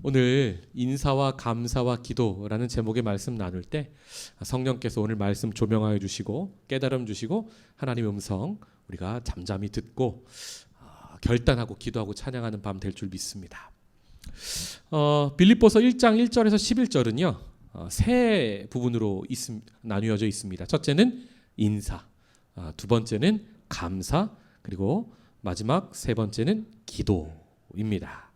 오늘 인사와 감사와 기도라는 제목의 말씀 나눌 때 성령께서 오늘 말씀 조명하여 주시고 깨달음 주시고 하나님의 음성 우리가 잠잠히 듣고 결단하고 기도하고 찬양하는 밤 될 줄 믿습니다. 빌립보서 1장 1절에서 11절은요. 세 부분으로 나뉘어져 있습니다. 첫째는 인사, 두 번째는 감사, 그리고 마지막 세 번째는 기도입니다.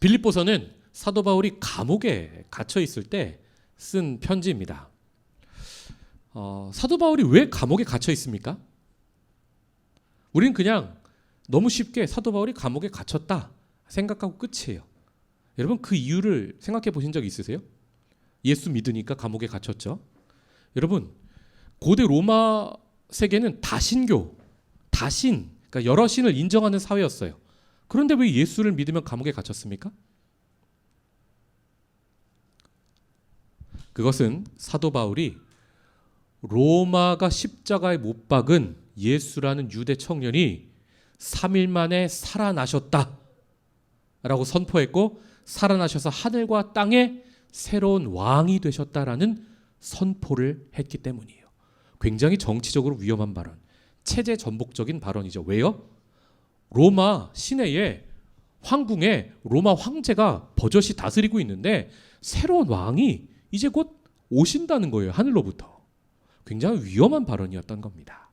빌립보서는 사도 바울이 감옥에 갇혀 있을 때 쓴 편지입니다. 사도 바울이 왜 감옥에 갇혀 있습니까? 우리는 그냥 너무 쉽게 사도 바울이 감옥에 갇혔다 생각하고 끝이에요. 여러분 그 이유를 생각해 보신 적 있으세요? 예수 믿으니까 감옥에 갇혔죠. 여러분 고대 로마 세계는 다신교, 다신, 그러니까 여러 신을 인정하는 사회였어요. 그런데 왜 예수를 믿으면 감옥에 갇혔습니까? 그것은 사도 바울이 로마가 십자가에 못 박은 예수라는 유대 청년이 3일 만에 살아나셨다 라고 선포했고, 살아나셔서 하늘과 땅에 새로운 왕이 되셨다라는 선포를 했기 때문이에요. 굉장히 정치적으로 위험한 발언, 체제 전복적인 발언이죠. 왜요? 로마 시내에 황궁에 로마 황제가 버젓이 다스리고 있는데 새로운 왕이 이제 곧 오신다는 거예요. 하늘로부터. 굉장히 위험한 발언이었던 겁니다.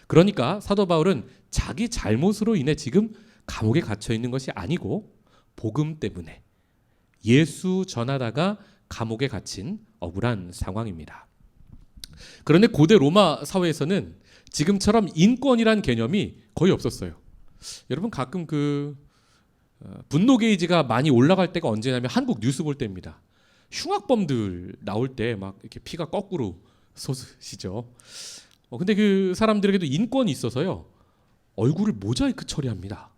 그러니까 사도 바울은 자기 잘못으로 인해 지금 감옥에 갇혀 있는 것이 아니고 복음 때문에 예수 전하다가 감옥에 갇힌 억울한 상황입니다. 그런데 고대 로마 사회에서는 지금처럼 인권이란 개념이 거의 없었어요. 여러분 가끔 분노 게이지가 많이 올라갈 때가 언제냐면 한국 뉴스 볼 때입니다. 흉악범들 나올 때 막 이렇게 피가 거꾸로 솟으시죠. 근데 그 사람들에게도 인권이 있어서요. 얼굴을 모자이크 처리합니다.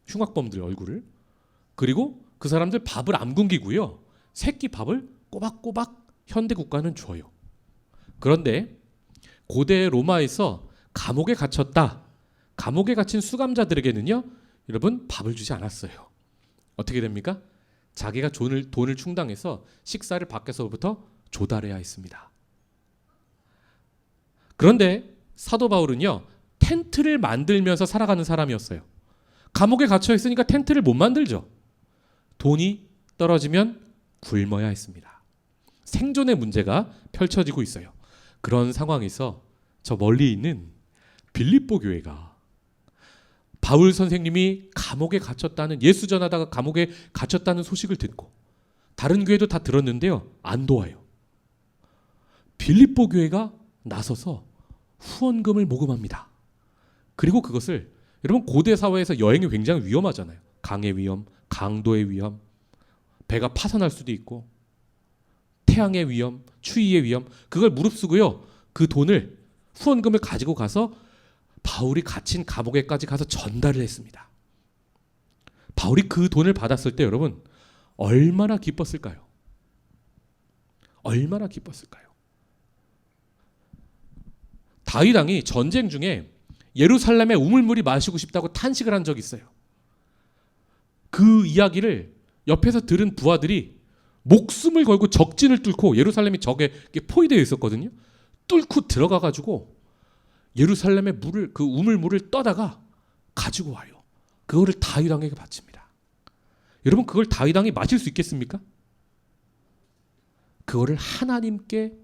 흉악범들 얼굴을. 그리고 그 사람들 밥을 안 굶기고요. 새끼 밥을 꼬박꼬박 현대 국가는 줘요. 그런데 고대 로마에서 감옥에 갇혔다. 감옥에 갇힌 수감자들에게는요, 여러분 밥을 주지 않았어요. 어떻게 됩니까? 자기가 돈을 충당해서 식사를 밖에서부터 조달해야 했습니다. 그런데 사도 바울은요, 텐트를 만들면서 살아가는 사람이었어요. 감옥에 갇혀 있으니까 텐트를 못 만들죠. 돈이 떨어지면 굶어야 했습니다. 생존의 문제가 펼쳐지고 있어요. 그런 상황에서 저 멀리 있는 빌립보 교회가 바울 선생님이 감옥에 갇혔다는, 예수 전하다가 감옥에 갇혔다는 소식을 듣고 다른 교회도 다 들었는데요. 안 도와요. 빌립보 교회가 나서서 후원금을 모금합니다. 그리고 그것을, 여러분 고대 사회에서 여행이 굉장히 위험하잖아요. 강의 위험, 강도의 위험, 배가 파산할 수도 있고 태양의 위험, 추위의 위험, 그걸 무릅쓰고요. 그 돈을, 후원금을 가지고 가서 바울이 갇힌 감옥에까지 가서 전달을 했습니다. 바울이 그 돈을 받았을 때 여러분 얼마나 기뻤을까요? 얼마나 기뻤을까요? 다윗 왕이 전쟁 중에 예루살렘의 우물물이 마시고 싶다고 탄식을 한 적이 있어요. 그 이야기를 옆에서 들은 부하들이 목숨을 걸고 적진을 뚫고, 예루살렘이 적에 포위되어 있었거든요. 뚫고 들어가가지고 예루살렘의 물을, 그 우물물을 떠다가 가지고 와요. 그거를 다윗 왕에게 바칩니다. 여러분 그걸 다윗 왕이 마실 수 있겠습니까? 그거를 하나님께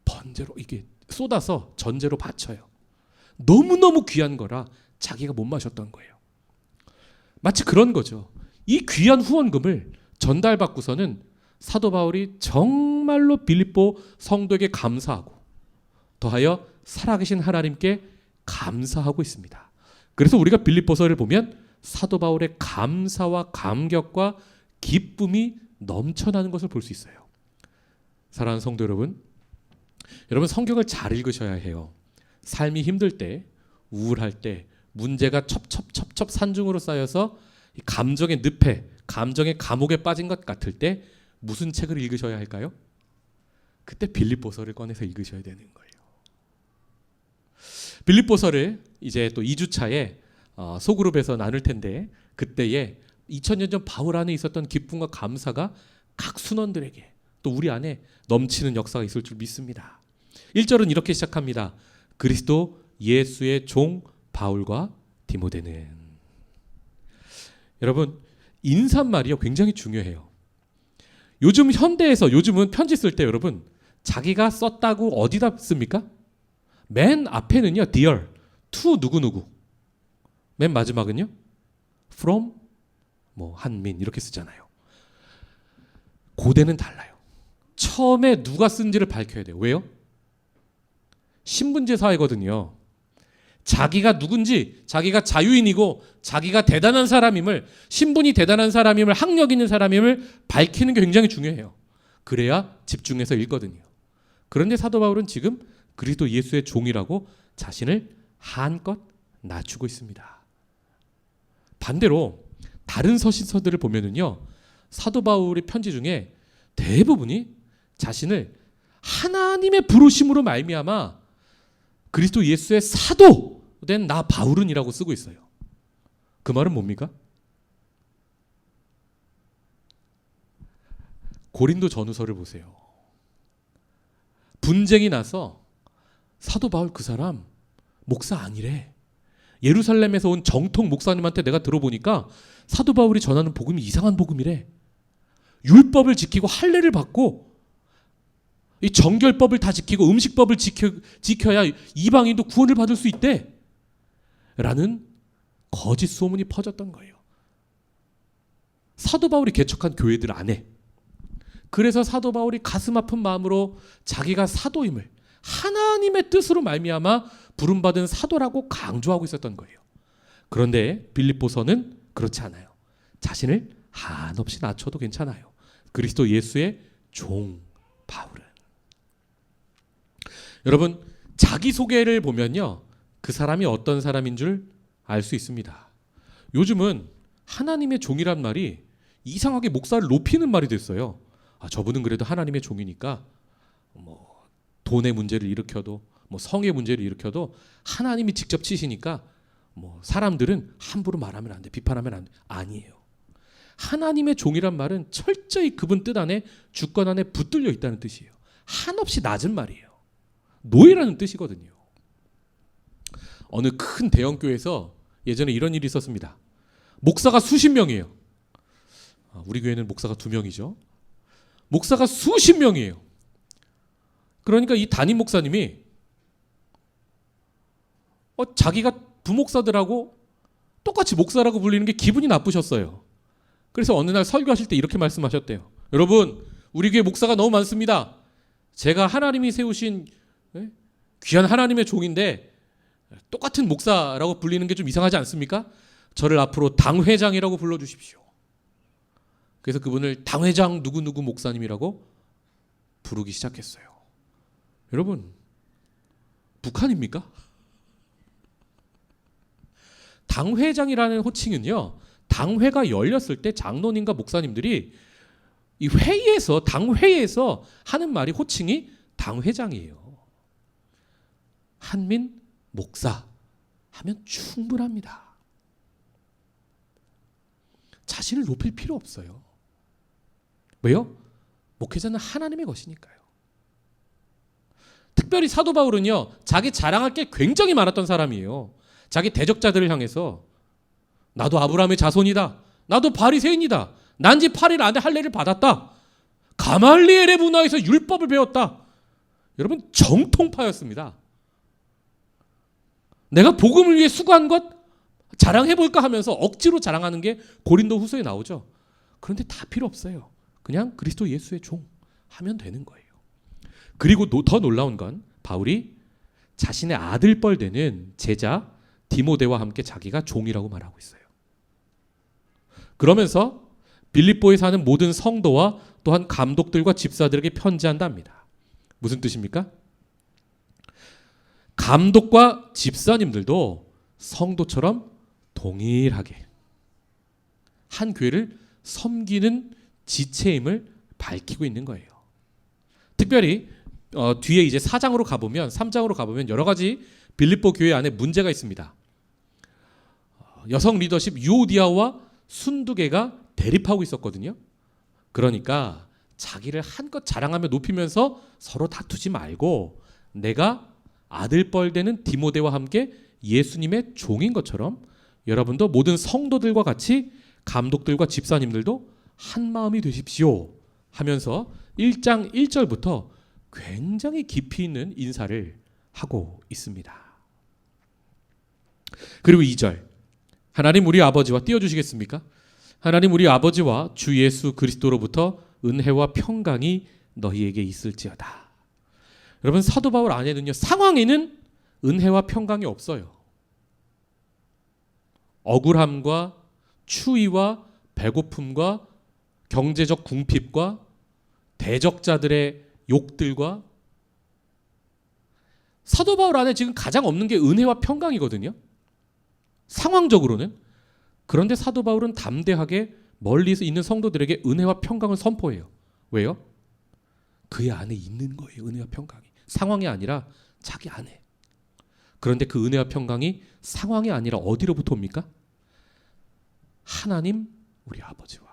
번제로 이게 쏟아서 전제로 바쳐요. 너무너무 귀한 거라 자기가 못 마셨던 거예요. 마치 그런 거죠. 이 귀한 후원금을 전달받고서는 사도 바울이 정말로 빌립보 성도에게 감사하고 더하여 살아계신 하나님께 감사하고 있습니다. 그래서 우리가 빌립보서를 보면 사도 바울의 감사와 감격과 기쁨이 넘쳐나는 것을 볼 수 있어요. 사랑하는 성도 여러분, 여러분 성경을 잘 읽으셔야 해요. 삶이 힘들 때, 우울할 때, 문제가 첩첩 산중으로 쌓여서 감정의 늪에, 감정의 감옥에 빠진 것 같을 때 무슨 책을 읽으셔야 할까요? 그때 빌립보서를 꺼내서 읽으셔야 되는 거예요. 빌립보서를 이제 또 2주차에 소그룹에서 나눌 텐데, 그때에 2000년 전 바울 안에 있었던 기쁨과 감사가 각 순원들에게 또 우리 안에 넘치는 역사가 있을 줄 믿습니다. 1절은 이렇게 시작합니다. 그리스도 예수의 종 바울과 디모데는. 여러분, 인사말이요 굉장히 중요해요. 요즘 현대에서 요즘은 편지 쓸 때 여러분 자기가 썼다고 어디다 씁니까? 맨 앞에는요 dear, to 누구누구. 맨 마지막은요 from 뭐 한민 이렇게 쓰잖아요. 고대는 달라요. 처음에 누가 쓴지를 밝혀야 돼요. 왜요? 신분제 사회거든요. 자기가 누군지, 자기가 자유인이고 자기가 대단한 사람임을, 신분이 대단한 사람임을, 학력 있는 사람임을 밝히는 게 굉장히 중요해요. 그래야 집중해서 읽거든요. 그런데 사도 바울은 지금 그리스도 예수의 종이라고 자신을 한껏 낮추고 있습니다. 반대로 다른 서신서들을 보면은요, 사도 바울의 편지 중에 대부분이 자신을 하나님의 부르심으로 말미암아 그리스도 예수의 사도된 나 바울은이라고 쓰고 있어요. 그 말은 뭡니까? 고린도 전후서를 보세요. 분쟁이 나서 사도 바울 그 사람 목사 아니래. 예루살렘에서 온 정통 목사님한테 내가 들어보니까 사도 바울이 전하는 복음이 이상한 복음이래. 율법을 지키고 할례를 받고 이 정결법을 다 지키고 음식법을 지켜야 이방인도 구원을 받을 수 있대. 라는 거짓 소문이 퍼졌던 거예요. 사도 바울이 개척한 교회들 안에. 그래서 사도 바울이 가슴 아픈 마음으로 자기가 사도임을 하나님의 뜻으로 말미암아 부름받은 사도라고 강조하고 있었던 거예요. 그런데 빌립보서는 그렇지 않아요. 자신을 한없이 낮춰도 괜찮아요. 그리스도 예수의 종 바울은. 여러분, 자기소개를 보면요 그 사람이 어떤 사람인 줄 알 수 있습니다. 요즘은 하나님의 종이란 말이 이상하게 목사를 높이는 말이 됐어요. 저분은 그래도 하나님의 종이니까 뭐 돈의 문제를 일으켜도 뭐 성의 문제를 일으켜도 하나님이 직접 치시니까 뭐 사람들은 함부로 말하면 안 돼, 비판하면 안 돼. 아니에요. 하나님의 종이란 말은 철저히 그분 뜻 안에 주권 안에 붙들려 있다는 뜻이에요. 한없이 낮은 말이에요. 노예라는 뜻이거든요. 어느 큰 대형 교회에서 예전에 이런 일이 있었습니다. 목사가 수십 명이에요. 우리 교회는 목사가 2명이죠. 목사가 수십 명이에요. 그러니까 이 담임 목사님이 자기가 부목사들하고 똑같이 목사라고 불리는 게 기분이 나쁘셨어요. 그래서 어느 날 설교하실 때 이렇게 말씀하셨대요. 여러분, 우리 교회 목사가 너무 많습니다. 제가 하나님이 세우신 귀한 하나님의 종인데 똑같은 목사라고 불리는 게 좀 이상하지 않습니까? 저를 앞으로 당회장이라고 불러주십시오. 그래서 그분을 당회장 누구누구 목사님이라고 부르기 시작했어요. 여러분, 북한입니까? 당회장이라는 호칭은요, 당회가 열렸을 때 장로님과 목사님들이 이 회의에서, 당회에서 하는 말이 호칭이 당회장이에요. 한민 목사 하면 충분합니다. 자신을 높일 필요 없어요. 왜요? 목회자는 하나님의 것이니까요. 특별히 사도 바울은요, 자기 자랑할 게 굉장히 많았던 사람이에요. 자기 대적자들을 향해서 나도 아브라함의 자손이다. 나도 바리새인이다. 난지 8일 안에 할례를 받았다. 가말리엘의 문화에서 율법을 배웠다. 여러분, 정통파였습니다. 내가 복음을 위해 수고한 것 자랑해볼까 하면서 억지로 자랑하는 게 고린도 후서에 나오죠. 그런데 다 필요 없어요. 그냥 그리스도 예수의 종 하면 되는 거예요. 그리고 더 놀라운 건 바울이 자신의 아들뻘 되는 제자 디모데와 함께 자기가 종이라고 말하고 있어요. 그러면서 빌립보에 사는 모든 성도와 또한 감독들과 집사들에게 편지한답니다. 무슨 뜻입니까? 감독과 집사님들도 성도처럼 동일하게 한 교회를 섬기는 지체임을 밝히고 있는 거예요. 특별히 뒤에 이제 4장으로 가보면 3장으로 가보면 여러 가지 빌립보 교회 안에 문제가 있습니다. 여성 리더십 유오디아와 순두개가 대립하고 있었거든요. 그러니까 자기를 한껏 자랑하며 높이면서 서로 다투지 말고 내가 아들뻘 되는 디모데와 함께 예수님의 종인 것처럼 여러분도 모든 성도들과 같이 감독들과 집사님들도 한 마음이 되십시오 하면서 1장 1절부터 굉장히 깊이 있는 인사를 하고 있습니다. 그리고 2절, 하나님 우리 아버지와 띄워주시겠습니까? 하나님 우리 아버지와 주 예수 그리스도로부터 은혜와 평강이 너희에게 있을지어다. 여러분, 사도 바울 안에는요, 상황에는 은혜와 평강이 없어요. 억울함과 추위와 배고픔과 경제적 궁핍과 대적자들의 욕들과, 사도 바울 안에 지금 가장 없는 게 은혜와 평강이거든요. 상황적으로는. 그런데 사도 바울은 담대하게 멀리서 있는 성도들에게 은혜와 평강을 선포해요. 왜요? 그의 안에 있는 거예요. 은혜와 평강이. 상황이 아니라 자기 안에. 그런데 그 은혜와 평강이 상황이 아니라 어디로부터 옵니까? 하나님 우리 아버지와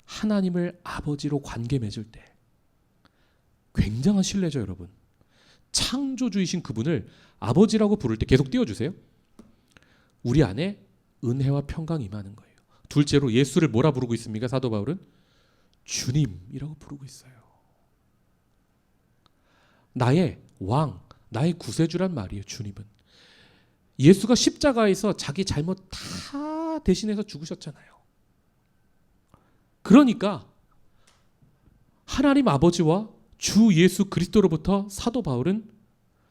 하나님을 아버지로 관계 맺을 때 굉장한 신뢰죠, 여러분. 창조주이신 그분을 아버지라고 부를 때 계속 띄워주세요. 우리 안에 은혜와 평강이 임하는 거예요. 둘째로 예수를 뭐라 부르고 있습니까? 사도 바울은 주님이라고 부르고 있어요. 나의 왕, 나의 구세주란 말이에요. 주님은. 예수가 십자가에서 자기 잘못 다 대신해서 죽으셨잖아요. 그러니까 하나님 아버지와 주 예수 그리스도로부터 사도 바울은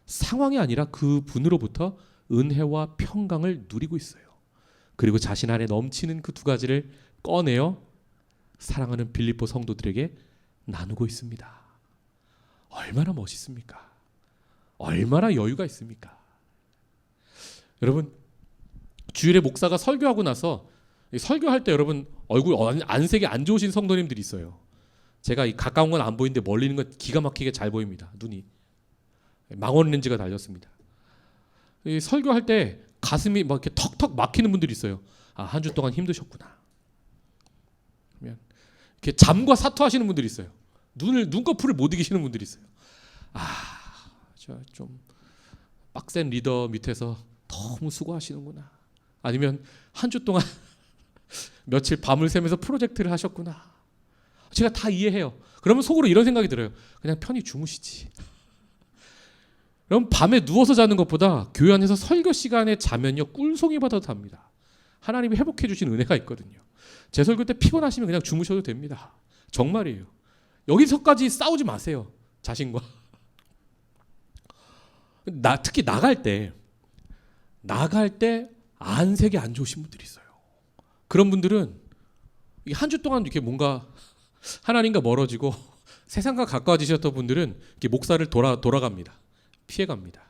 상황이 아니라 그 분으로부터 은혜와 평강을 누리고 있어요. 그리고 자신 안에 넘치는 그 두 가지를 꺼내어 사랑하는 빌립보 성도들에게 나누고 있습니다. 얼마나 멋있습니까? 얼마나 여유가 있습니까? 여러분, 주일에 목사가 설교하고 나서 설교할 때 여러분 얼굴 안색이 안 좋으신 성도님들이 있어요. 제가 가까운 건 안 보이는데 멀리 있는 건 기가 막히게 잘 보입니다. 눈이. 망원 렌즈가 달렸습니다. 설교할 때 가슴이 막 이렇게 턱턱 막히는 분들이 있어요. 아, 한 주 동안 힘드셨구나. 그러면 이렇게 잠과 사투하시는 분들이 있어요. 눈꺼풀을 못 이기시는 분들이 있어요. 아, 저 좀 빡센 리더 밑에서 너무 수고하시는구나. 아니면 한 주 동안 며칠 밤을 새면서 프로젝트를 하셨구나. 제가 다 이해해요. 그러면 속으로 이런 생각이 들어요. 그냥 편히 주무시지. 그럼 밤에 누워서 자는 것보다 교회 안에서 설교 시간에 자면요, 꿀송이 받아도 답니다. 하나님이 회복해 주신 은혜가 있거든요. 제 설교 때 피곤하시면 그냥 주무셔도 됩니다. 정말이에요. 여기서까지 싸우지 마세요. 자신과. 특히 나갈 때 안색이 안 좋으신 분들이 있어요. 그런 분들은 한 주 동안 이렇게 뭔가 하나님과 멀어지고 세상과 가까워지셨던 분들은 이렇게 목사를 돌아갑니다. 피해갑니다.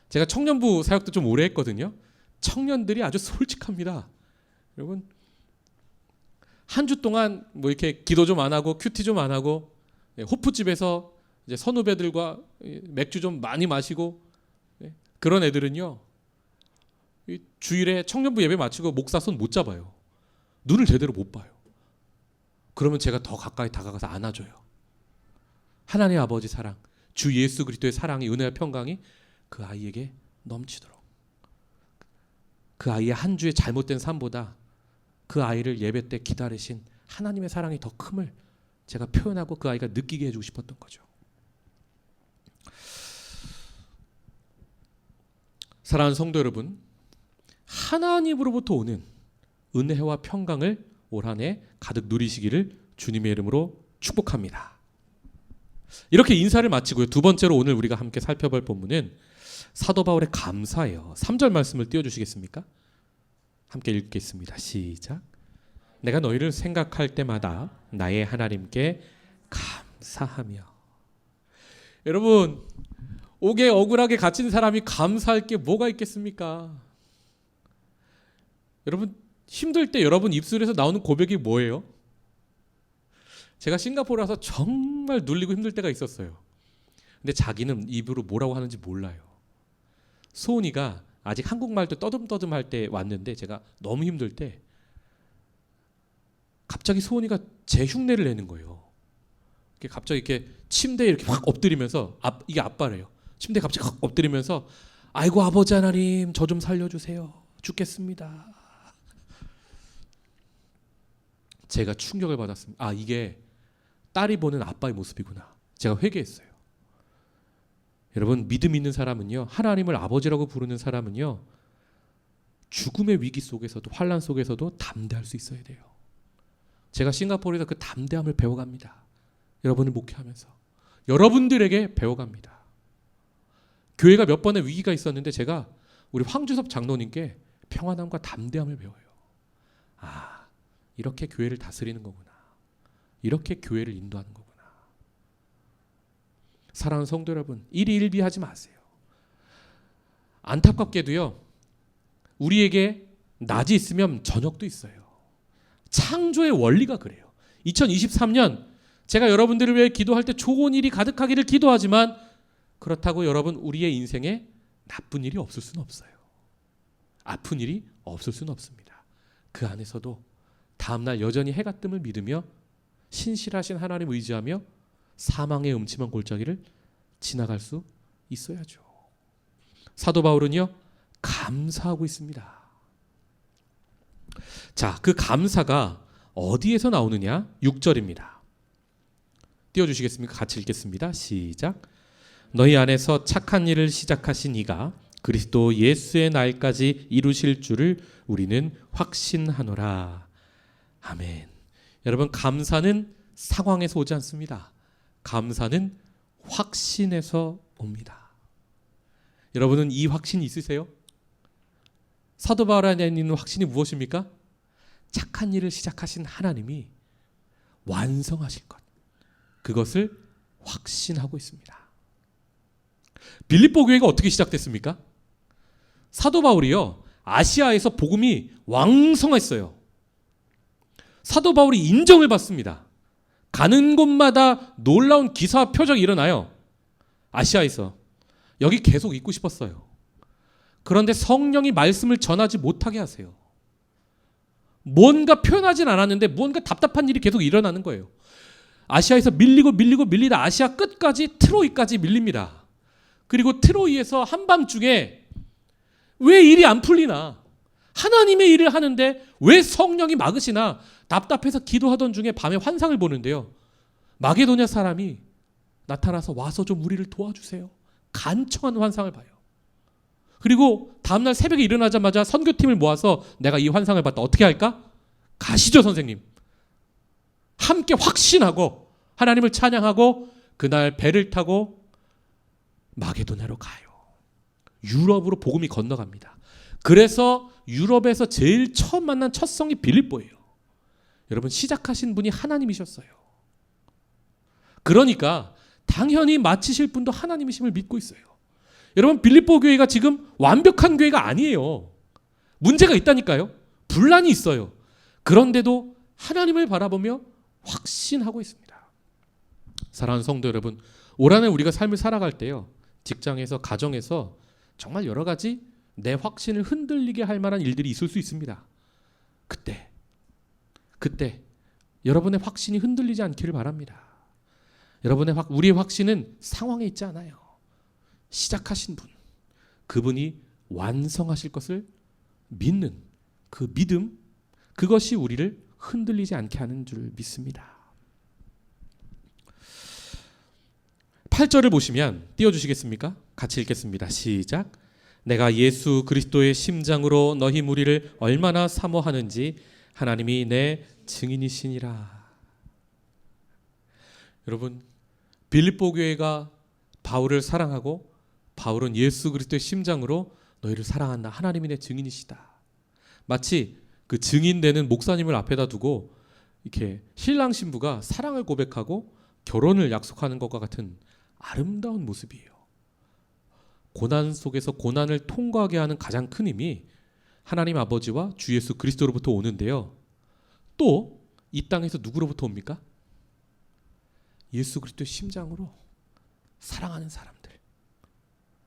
제가 청년부 사역도 좀 오래 했거든요. 청년들이 아주 솔직합니다. 여러분, 한 주 동안 뭐 이렇게 기도 좀 안 하고 큐티 좀 안 하고 호프집에서 이제 선후배들과 맥주 좀 많이 마시고 그런 애들은요, 주일에 청년부 예배 마치고 목사 손 못 잡아요. 눈을 제대로 못 봐요. 그러면 제가 더 가까이 다가가서 안아줘요. 하나님 아버지 사랑, 주 예수 그리스도의 사랑이, 은혜와 평강이 그 아이에게 넘치도록, 그 아이의 한 주의 잘못된 삶보다 그 아이를 예배 때 기다리신 하나님의 사랑이 더 큼을 제가 표현하고 그 아이가 느끼게 해주고 싶었던 거죠. 사랑하는 성도 여러분, 하나님으로부터 오는 은혜와 평강을 올 한 해 가득 누리시기를 주님의 이름으로 축복합니다. 이렇게 인사를 마치고요. 두 번째로 오늘 우리가 함께 살펴볼 본문은 사도 바울의 감사예요. 3절 말씀을 띄워주시겠습니까? 함께 읽겠습니다. 시작. 내가 너희를 생각할 때마다 나의 하나님께 감사하며. 여러분, 옥에 억울하게 갇힌 사람이 감사할 게 뭐가 있겠습니까? 여러분, 힘들 때 여러분 입술에서 나오는 고백이 뭐예요? 제가 싱가포르 와서 정말 눌리고 힘들 때가 있었어요. 근데 자기는 입으로 뭐라고 하는지 몰라요. 소은이가 아직 한국말도 떠듬떠듬 할 때 왔는데 제가 너무 힘들 때 갑자기 소은이가 제 흉내를 내는 거예요. 갑자기 이렇게 침대에 이렇게 확 엎드리면서 이게 아빠래요. 침대에 갑자기 확 엎드리면서 아이고 아버지 하나님 저 좀 살려주세요. 죽겠습니다. 제가 충격을 받았습니다. 이게 딸이 보는 아빠의 모습이구나. 제가 회개했어요. 여러분 믿음 있는 사람은요, 하나님을 아버지라고 부르는 사람은요, 죽음의 위기 속에서도 환난 속에서도 담대할 수 있어야 돼요. 제가 싱가포르에서 그 담대함을 배워갑니다. 여러분을 목회하면서 여러분들에게 배워갑니다. 교회가 몇 번의 위기가 있었는데 제가 우리 황주섭 장로님께 평안함과 담대함을 배워요. 이렇게 교회를 다스리는 거구나. 이렇게 교회를 인도하는 거구나. 사랑하는 성도 여러분, 일희일비하지 마세요. 안타깝게도요, 우리에게 낮이 있으면 저녁도 있어요. 창조의 원리가 그래요. 2023년 제가 여러분들을 위해 기도할 때 좋은 일이 가득하기를 기도하지만, 그렇다고 여러분 우리의 인생에 나쁜 일이 없을 수는 없어요. 아픈 일이 없을 수는 없습니다. 그 안에서도 다음날 여전히 해가 뜸을 믿으며 신실하신 하나님 의지하며 사망의 음침한 골짜기를 지나갈 수 있어야죠. 사도 바울은요, 감사하고 있습니다. 자, 그 감사가 어디에서 나오느냐? 6절입니다. 띄워주시겠습니까? 같이 읽겠습니다. 시작. 너희 안에서 착한 일을 시작하신 이가 그리스도 예수의 날까지 이루실 줄을 우리는 확신하노라. 아멘. 여러분, 감사는 상황에서 오지 않습니다. 감사는 확신에서 옵니다. 여러분은 이 확신이 있으세요? 사도 바울 안에 있는 확신이 무엇입니까? 착한 일을 시작하신 하나님이 완성하실 것, 그것을 확신하고 있습니다. 빌립보 교회가 어떻게 시작됐습니까? 사도 바울이요, 아시아에서 복음이 왕성했어요. 사도 바울이 인정을 받습니다. 가는 곳마다 놀라운 기사와 표적이 일어나요. 아시아에서. 여기 계속 있고 싶었어요. 그런데 성령이 말씀을 전하지 못하게 하세요. 뭔가 표현하진 않았는데 뭔가 답답한 일이 계속 일어나는 거예요. 아시아에서 밀리다 아시아 끝까지 트로이까지 밀립니다. 그리고 트로이에서 한밤중에 왜 일이 안 풀리나, 하나님의 일을 하는데 왜 성령이 막으시나 답답해서 기도하던 중에 밤에 환상을 보는데요, 마게도냐 사람이 나타나서 와서 좀 우리를 도와주세요. 간청한 환상을 봐요. 그리고 다음날 새벽에 일어나자마자 선교팀을 모아서 내가 이 환상을 봤다. 어떻게 할까? 가시죠 선생님. 함께 확신하고 하나님을 찬양하고 그날 배를 타고 마게도냐로 가요. 유럽으로 복음이 건너갑니다. 그래서 유럽에서 제일 처음 만난 첫 성이 빌립보예요. 여러분, 시작하신 분이 하나님이셨어요. 그러니까 당연히 마치실 분도 하나님이심을 믿고 있어요. 여러분, 빌립보 교회가 지금 완벽한 교회가 아니에요. 문제가 있다니까요. 분란이 있어요. 그런데도 하나님을 바라보며 확신하고 있습니다. 사랑하는 성도 여러분, 올 한해 우리가 삶을 살아갈 때요, 직장에서, 가정에서 정말 여러 가지 내 확신을 흔들리게 할 만한 일들이 있을 수 있습니다. 그때 여러분의 확신이 흔들리지 않기를 바랍니다. 우리의 확신은 상황에 있지 않아요. 시작하신 분, 그분이 완성하실 것을 믿는 그 믿음, 그것이 우리를 흔들리지 않게 하는 줄 믿습니다. 8절을 보시면 띄워주시겠습니까? 같이 읽겠습니다. 시작. 내가 예수 그리스도의 심장으로 너희 무리를 얼마나 사모하는지 하나님이 내 증인이시니라. 여러분, 빌립보 교회가 바울을 사랑하고 바울은 예수 그리스도의 심장으로 너희를 사랑한다. 하나님이 내 증인이시다. 마치 그 증인되는 목사님을 앞에다 두고 이렇게 신랑 신부가 사랑을 고백하고 결혼을 약속하는 것과 같은 아름다운 모습이에요. 고난 속에서 고난을 통과하게 하는 가장 큰 힘이 하나님 아버지와 주 예수 그리스도로부터 오는데요, 또 이 땅에서 누구로부터 옵니까? 예수 그리스도의 심장으로 사랑하는 사람들,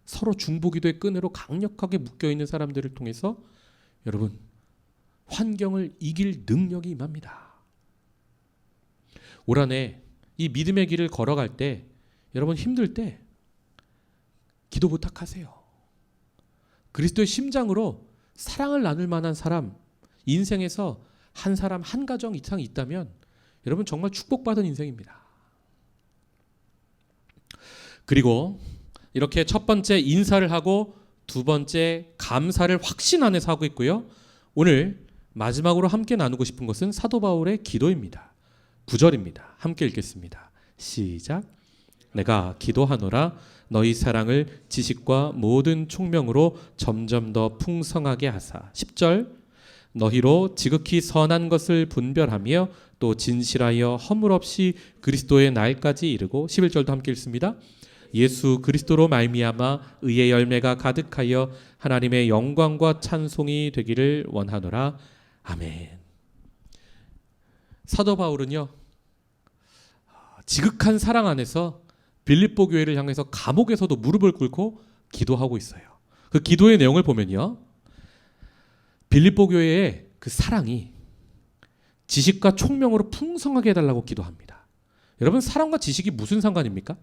서로 중보기도의 끈으로 강력하게 묶여있는 사람들을 통해서 여러분, 환경을 이길 능력이 임합니다. 올 한해 이 믿음의 길을 걸어갈 때 여러분 힘들 때 기도 부탁하세요. 그리스도의 심장으로 사랑을 나눌 만한 사람, 인생에서 한 사람, 한 가정 이상 있다면 여러분 정말 축복받은 인생입니다. 그리고 이렇게 첫 번째 인사를 하고 두 번째 감사를 확신 안에서 하고 있고요. 오늘 마지막으로 함께 나누고 싶은 것은 사도 바울의 기도입니다. 9절입니다. 함께 읽겠습니다. 시작. 내가 기도하노라 너희 사랑을 지식과 모든 총명으로 점점 더 풍성하게 하사. 10절. 너희로 지극히 선한 것을 분별하며 또 진실하여 허물 없이 그리스도의 날까지 이르고. 11절도 함께 읽습니다. 예수 그리스도로 말미암아 의의 열매가 가득하여 하나님의 영광과 찬송이 되기를 원하노라. 아멘. 사도 바울은요, 지극한 사랑 안에서 빌립보 교회를 향해서 감옥에서도 무릎을 꿇고 기도하고 있어요. 그 기도의 내용을 보면요, 빌립보 교회의 그 사랑이 지식과 총명으로 풍성하게 해달라고 기도합니다. 여러분, 사랑과 지식이 무슨 상관입니까?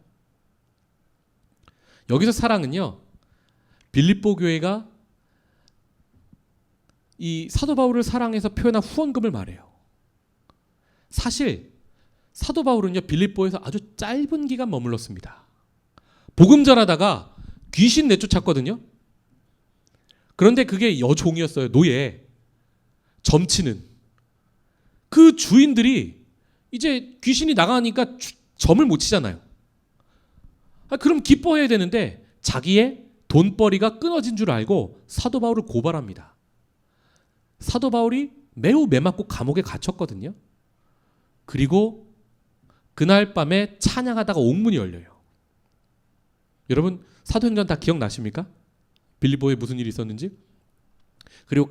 여기서 사랑은요, 빌립보 교회가 이 사도 바울을 사랑해서 표현한 후원금을 말해요. 사실 사도 바울은요, 빌립보에서 아주 짧은 기간 머물렀습니다. 복음 전하다가 귀신 내쫓았거든요. 그런데 그게 여종이었어요. 노예, 점치는. 그 주인들이 이제 귀신이 나가니까 점을 못 치잖아요. 그럼 기뻐해야 되는데 자기의 돈벌이가 끊어진 줄 알고 사도 바울을 고발합니다. 사도 바울이 매우 매맞고 감옥에 갇혔거든요. 그리고 그날 밤에 찬양하다가 옥문이 열려요. 여러분, 사도행전 다 기억나십니까? 빌립보에 무슨 일이 있었는지? 그리고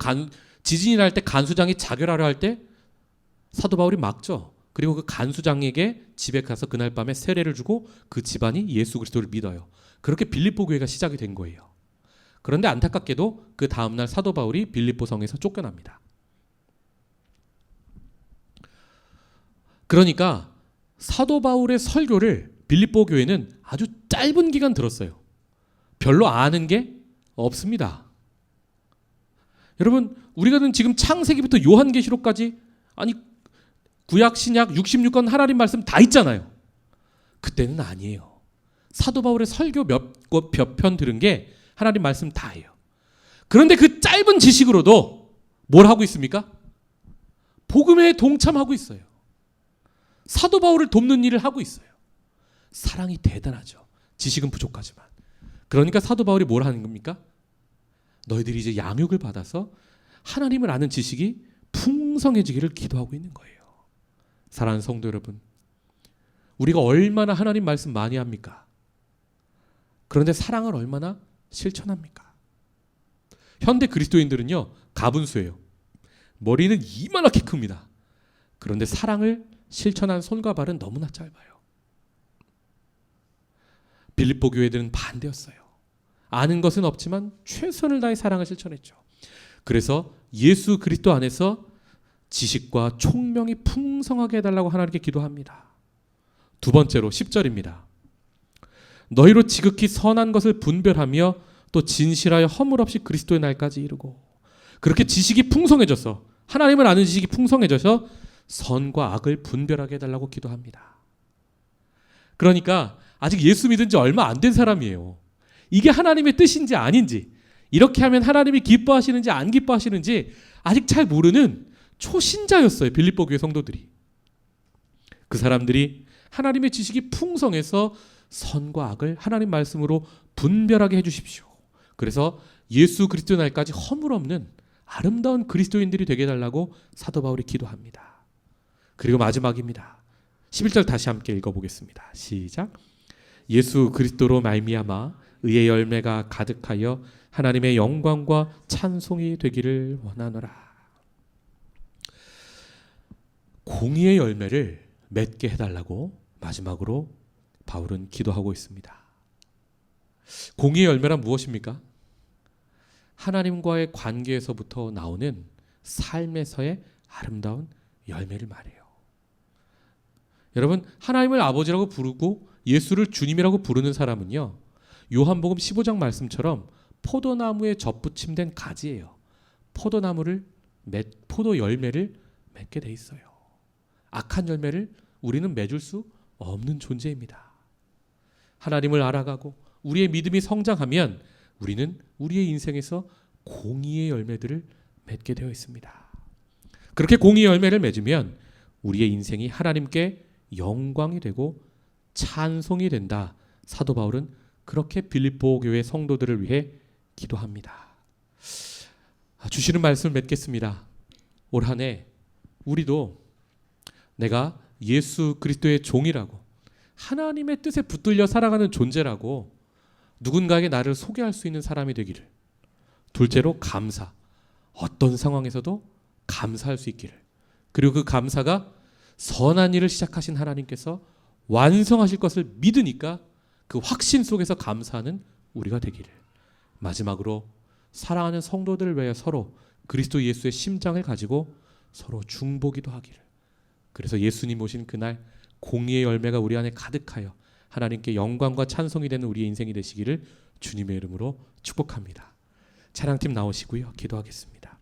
지진이 날 때 간수장이 자결하려 할 때 사도 바울이 막죠. 그리고 그 간수장에게 집에 가서 그날 밤에 세례를 주고 그 집안이 예수 그리스도를 믿어요. 그렇게 빌립보 교회가 시작이 된 거예요. 그런데 안타깝게도 그 다음날 사도 바울이 빌립보 성에서 쫓겨납니다. 그러니까 사도 바울의 설교를 빌립보 교회는 아주 짧은 기간 들었어요. 별로 아는 게 없습니다. 여러분, 우리가 지금 창세기부터 요한계시록까지, 아니 구약 신약 66권 하나님 말씀 다 있잖아요. 그때는 아니에요. 사도 바울의 설교 몇 편 들은 게 하나님 말씀 다예요. 그런데 그 짧은 지식으로도 뭘 하고 있습니까? 복음에 동참하고 있어요. 사도 바울을 돕는 일을 하고 있어요. 사랑이 대단하죠. 지식은 부족하지만. 그러니까 사도 바울이 뭘 하는 겁니까? 너희들이 이제 양육을 받아서 하나님을 아는 지식이 풍성해지기를 기도하고 있는 거예요. 사랑하는 성도 여러분, 우리가 얼마나 하나님 말씀 많이 합니까? 그런데 사랑을 얼마나 실천합니까? 현대 그리스도인들은요, 가분수예요. 머리는 이만하게 큽니다. 그런데 사랑을 실천한 손과 발은 너무나 짧아요. 빌립보 교회들은 반대였어요. 아는 것은 없지만 최선을 다해 사랑을 실천했죠. 그래서 예수 그리스도 안에서 지식과 총명이 풍성하게 해달라고 하나님께 기도합니다. 두 번째로 10절입니다. 너희로 지극히 선한 것을 분별하며 또 진실하여 허물 없이 그리스도의 날까지 이르고. 그렇게 지식이 풍성해져서, 하나님을 아는 지식이 풍성해져서 선과 악을 분별하게 해달라고 기도합니다. 그러니까 아직 예수 믿은 지 얼마 안 된 사람이에요. 이게 하나님의 뜻인지 아닌지, 이렇게 하면 하나님이 기뻐하시는지 안 기뻐하시는지 아직 잘 모르는 초신자였어요. 빌립보 교회 성도들이. 그 사람들이 하나님의 지식이 풍성해서 선과 악을 하나님 말씀으로 분별하게 해주십시오. 그래서 예수 그리스도 날까지 허물 없는 아름다운 그리스도인들이 되게 해달라고 사도 바울이 기도합니다. 그리고 마지막입니다. 11절 다시 함께 읽어보겠습니다. 시작. 예수 그리스도로 말미암아 의의 열매가 가득하여 하나님의 영광과 찬송이 되기를 원하노라. 공의의 열매를 맺게 해달라고 마지막으로 바울은 기도하고 있습니다. 공의의 열매란 무엇입니까? 하나님과의 관계에서부터 나오는 삶에서의 아름다운 열매를 말해요. 여러분, 하나님을 아버지라고 부르고 예수를 주님이라고 부르는 사람은요, 요한복음 15장 말씀처럼 포도나무에 접붙임된 가지예요. 포도 열매를 맺게 돼 있어요. 악한 열매를 우리는 맺을 수 없는 존재입니다. 하나님을 알아가고 우리의 믿음이 성장하면 우리는 우리의 인생에서 공의의 열매들을 맺게 되어 있습니다. 그렇게 공의의 열매를 맺으면 우리의 인생이 하나님께 영광이 되고 찬송이 된다. 사도 바울은 그렇게 빌립보 교회 성도들을 위해 기도합니다. 주시는 말씀을 맺겠습니다. 올 한 해 우리도 내가 예수 그리스도의 종이라고, 하나님의 뜻에 붙들려 살아가는 존재라고 누군가에게 나를 소개할 수 있는 사람이 되기를, 둘째로 감사, 어떤 상황에서도 감사할 수 있기를, 그리고 그 감사가 선한 일을 시작하신 하나님께서 완성하실 것을 믿으니까 그 확신 속에서 감사하는 우리가 되기를, 마지막으로 사랑하는 성도들을 위해 서로 그리스도 예수의 심장을 가지고 서로 중보기도 하기를, 그래서 예수님 오신 그날 공의의 열매가 우리 안에 가득하여 하나님께 영광과 찬송이 되는 우리의 인생이 되시기를 주님의 이름으로 축복합니다. 찬양팀 나오시고요. 기도하겠습니다.